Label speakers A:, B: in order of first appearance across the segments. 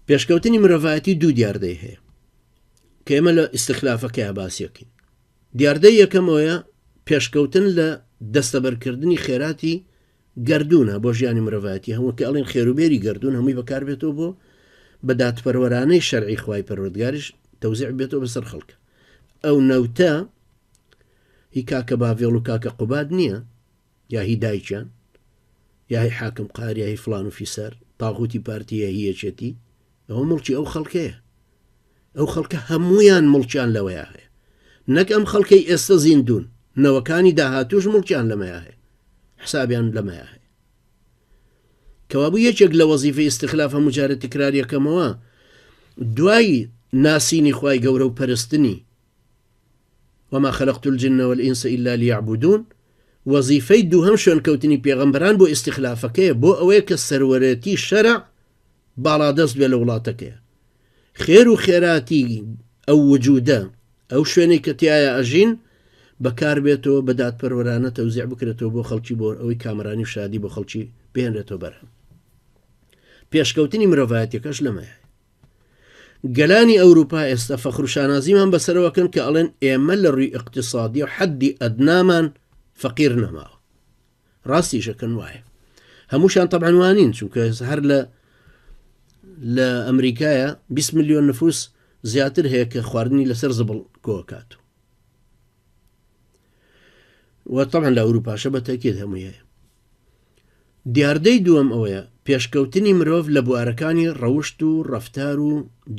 A: پێشکەوتنی مرۆڤایەتی دوو دیاردەی هەیە کە ئێمە لە ئیستیخلافەکەی باسیەکەین. دیاردەی یەکەمەوەیە پێشکەوتن لە دەستەبەرکردنی خێراتی گردونە بۆ ژیانی مرۆڤایەتی، هەموو کە ئەڵێن خێروبێری گردون هەمووی بەکاربێتەوە بۆ بە دادپەروەرانەی شەرعی خوای پەروەردگاریش تەوزیع بێتەوە بەسەر خەڵکە. ئەو نەوتە هی کاکە باڤێڵ و کاکە قوباد نییە، یا هی دایکیان، یا هی حاکم قار، یا هی فلان و فیسەر، تاغوتی پارتیە هیەچێتی، ئەوە مڵکی ئەو خەڵکەیە. ئەو خەڵکە هەمویان مڵکیان لەوەیە هەیە، نەک ئەم خەڵکەی ئێستا زیندون نەوەکانی داهاتوش مڵکیان لەمەیە هەیە، حسابیان لەمەیە هەیە. کەوابوو یەکێک لە وەزیفەی ئیستیخلاف هەموو جارە تکرار یەکەمەوە دوای ناسینی خوای گەورە و پەرستنی وما خلقت الجن والإنس إلا ليعبدون، وەزیفەی دووهەم شوێنکەوتنی پێغەمبەران بۆ ئیستیخلافەکەیە، بۆ ئەوەیە کە سەروەرەتی شەرع باڵادەست بێ لە وڵاتەکەیە. خێر و خێراتی ئەو وجودە، ئەو شوێنەی کە تایە ئەژین بەکار بێتەوە بە دادپەروەرانە تەوزیع بکرێتەوە بۆ خەڵکی، بۆ ئەوەی کامرانی و شادی بۆ خەڵکی بهێنرێتەوە بەرهەم. پێشکەوتنی مرۆڤایەتیەکەش لەمەیە. گەلانی ئەوروپا ئێستا فەخر و شانازیمان بەسەرەوەکەن کە ئەڵێن ئێمە لە ڕووی اقتصادی و حەدی ئەدنامان فەقیر نەماوە. ڕاستیشەکەن وایە، هەمووشان تەبعەن وانین، چونکە هەر لە ئەمریکایە 20 ملیۆن نفوس زیاتر هەیە کە خواردنی لەسەر زبڵ کۆکات. و طبعا لە ئەوروپاشە بە تەکید هەمووی هەیە. دیاردەی دووەم ئەوەیە پێشکەوتنی مرۆڤ لە بوارەکانی ڕەوشت و ڕەفتار و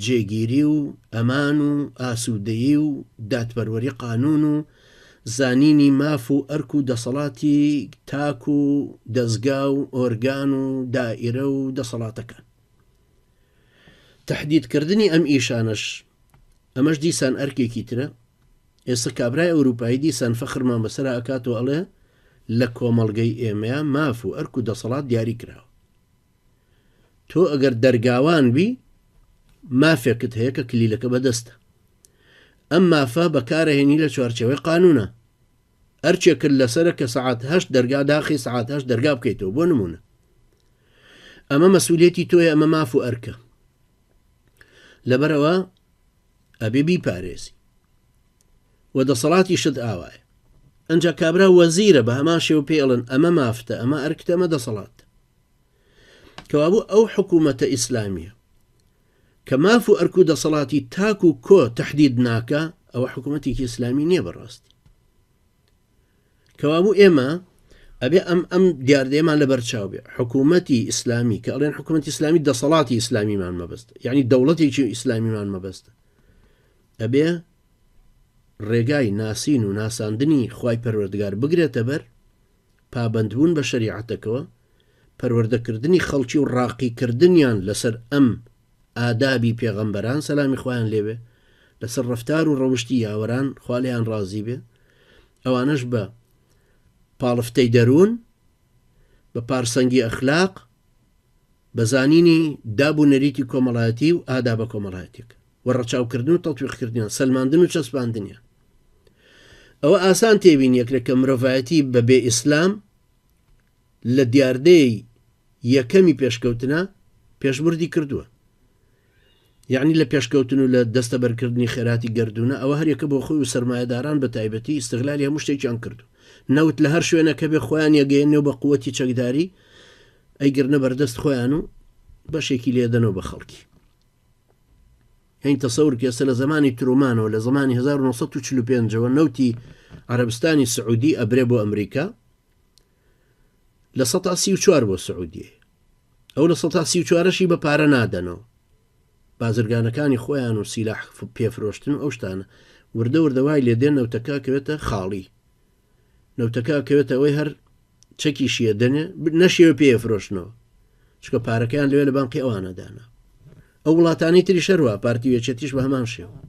A: جێگیری و ئەمان و ئاسوودەیی و دادپەروەری قانون و زانینی ماف و ئەرک و دەسەڵاتی تاک و دەستگا و ئۆرگان و دائیرە و دەسەڵاتەکان. تەحدیدکردنی ئەم ئیشانش ئەمەش دیسان ئەرکێکی ترە. ئێستا کابرای ئەوروپایی دیسان فەخرمان بەسەر ئاکاتەوە ئەڵێ لە کۆمەڵگەی ئێمەیە ماف و ئەرک و دەسەڵات دیاری کراوە. تۆ ئەگەر دەرگاوان بی مافێکت هەیە کە کلیلەکە بەدەستە، ئەم مافە بەکارەهێنی لە چوارچەوەی قانونە. ئەرچێکرد لەسەرە کە سەعات 8 دەرگا داخی سەعات 8 دەرگا بکەیتەوە بۆ نمونە. ئەمە مەسئولێتی تۆیە، ئەمە ماف و ئەرکە. لەبەرەوە ئەبێ بیپارێزی و دەسەڵاتی شت ئاوایە. ئەنجا کابرا وەزیرە بە هەمان شێوە پێڵن ئەمە مافتە، ئەمە ئەرکتە، ئەمە دەسەڵات. کەوابوو ئەو حکوومەتە ئیسلامیە کە ماف و ئەرک و دەسەڵاتی تاک و کۆ تەحدید ناکە، ئەوە حکوومەتێکی ئیسلامی نییە بەڕاستی. کەوابوو ئێمە ئەبێ ئەم دیاردەیەمان لە بەرچاو بێ. حکوومەتی ئیسلامی کە ئەڵێن حکوومەتی ئیسلامی دەسەڵاتی ئیسلامیمان مەبەستە، یعنی دەوڵەتێکی ئیسلامیمان مەبەستە، ئەبێ ڕێگای ناسین و ناساندنی خوای پەروەردگار بگرێتە بەر، پابندبوون بە شەریعەتەکەوە، پەروەردەکردنی خەڵکی و ڕاقیکردنیان لەسەر ئەم ئادابی پێغەمبەران سەلامی خوایان لێبێ، لەسەر ڕەفتار و ڕەوشتی یاوەران خوا لێیان ڕازی بێ. ئەوانش بە پاڵفتەی دەروون، بە پارسەنگی ئەخلاق، بە زانینی دابوونەریتی کۆمەڵایەتی و ئادابە کۆمەڵایەتێک و ڕەچاوکردن و تەڵتویقکردنیان، سەلماندن و چەسپاندنیان. ئەوە ئاسان تێبین یەکرە کە مرۆڤایەتی بە بێ ئیسلام لە دیاردەی یەکەمی پێشکەوتنە پێشبردی کردووە. یعنی لە پێشکەوتن و لە دەستەبەرکردنی خێراتی گردونە ئەوە هەرێکە بۆ خۆی و سەرمایەداران بە تایبەتی ئیستیغلالی هەموو شتێکیان کردو. نەوت لە هەر شوێنەکە بێ خۆیان یەگەیەنەوە بە قووەتی چەکداری، ئەیگرنە بەردەست خۆیان و بەشێکی لێدەنەوە بە خەڵکی. هەین تەسەور کە ئێستا لە زمانی ترومانەوە لە زمانی 1945ەوە نەوتی عەرەبستانی سعودی ئەبرێ بۆ ئەمریکا لە 134 بۆ سعودیە. ئەو لە 134شی بە پارە نادەنەوە، بازرگانەکانی خۆیان و سیلاح پێفرۆشتن ئەو شتانە وردە وردەوای لێدێن نەوتەکە کەوێتە خاڵی، نەوتەکە کەوێتە ئەوەی هەر چەکی شیە دەنێ نەشێوە پێفرۆشتنەوە، چکە پارەکەیان لەوێ لە بانقی ئەوانەدانا. ئەو وڵاتانی تری شەروە پارتی وێچێتیش بە هەمان شێوە.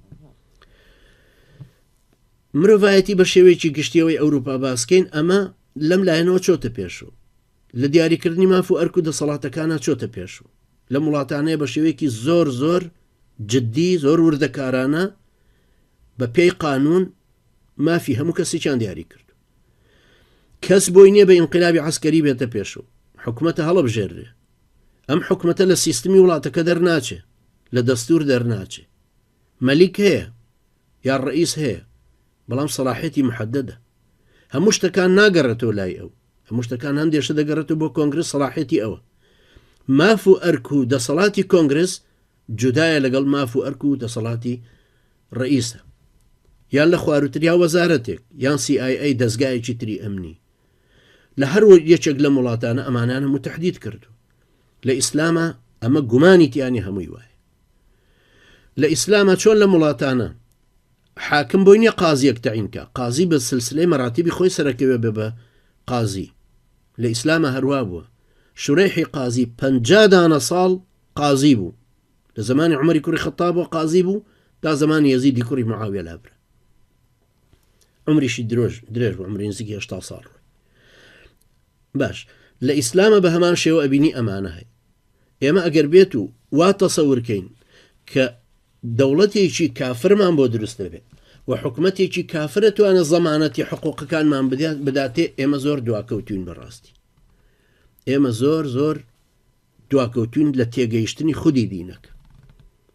A: مرۆڤایەتی بە شێوەیەکی گشتیەوەی ئەوروپا باسکەین، ئەمە لەم لایەنەوە چۆتە پێشوو، لە دیاریکردنی ماف و ئەرک و دەسەڵاتەکانە چۆتە پێشوو. لە وڵاتانەیە بە شێوەیەکی زۆر جددی، زۆر وردەکارانە بە پێی قانون مافی هەموو کەسێکیان دیاری کرد. کەس بۆی نییە بە ئینقلابی عەسکەری بێتە پێشوو، حکوومەتە هەڵەبژێرێ. ئەم حکوومەتە لە سیستمی وڵاتەکە دەرناچێ، لە دەستور دەرناچێ مەلیک هەیە یا ڕئیس هەیە بەڵام سەلاحێتی محددە هەموو شتەکان ناگەڕێتەوە لای ئەو هەموو شتەکان هەندێشە دەگەڕێتەوە بۆ کۆنگرس سەلاحێتی ئەوە ماف و ئەرک و دەسەڵاتی کۆنگرس جودایە لەگەڵ ماف و ئەرک و دەسەڵاتی ڕئیسە یان لە خواروتریا وەزارەتێک یان CIA دەستگایەکی تری ئەمنی لە هەر یەکێک لە وڵاتانە ئەمانانە متحدید کردو لە ئیسلامە ئەمە گومانی تیانی هەمووی وایە لە ئیسلامە چۆن لە وڵاتانە حاکم بۆی نییە قازیەک تەعینکە قازی بە سلسلەی مەراتیبی خۆی سەرەکەوێ بە قازی لە ئیسلامە هەروە بووە شوڕێحی قازی 50 دانە ساڵ قازی بوو لە زمانی عومەری کوڕی خەتاب بۆ قازی بوو تا زمانی یەزیدی کوڕی معاویە لابرا عمریشی درێژ بوو عمری نزیکی 80 ساڵ باش لە ئیسلامە بە هەمان شێوە ئەبینی ئەمانە هەیە ئێمە ئەگەر بێت و وا تەسەورکەین کە دەوڵەتێکی کافرمان بۆ دروست دەبێت و حکومەتێکی کافرە توانە زەمانەتی حقوقەکانمان بداتێ ئێمە زۆر دواکەوتوین بەڕاستی ئێمە زۆر دواکەوتوین لە تێگەیشتنی خودی دینەکە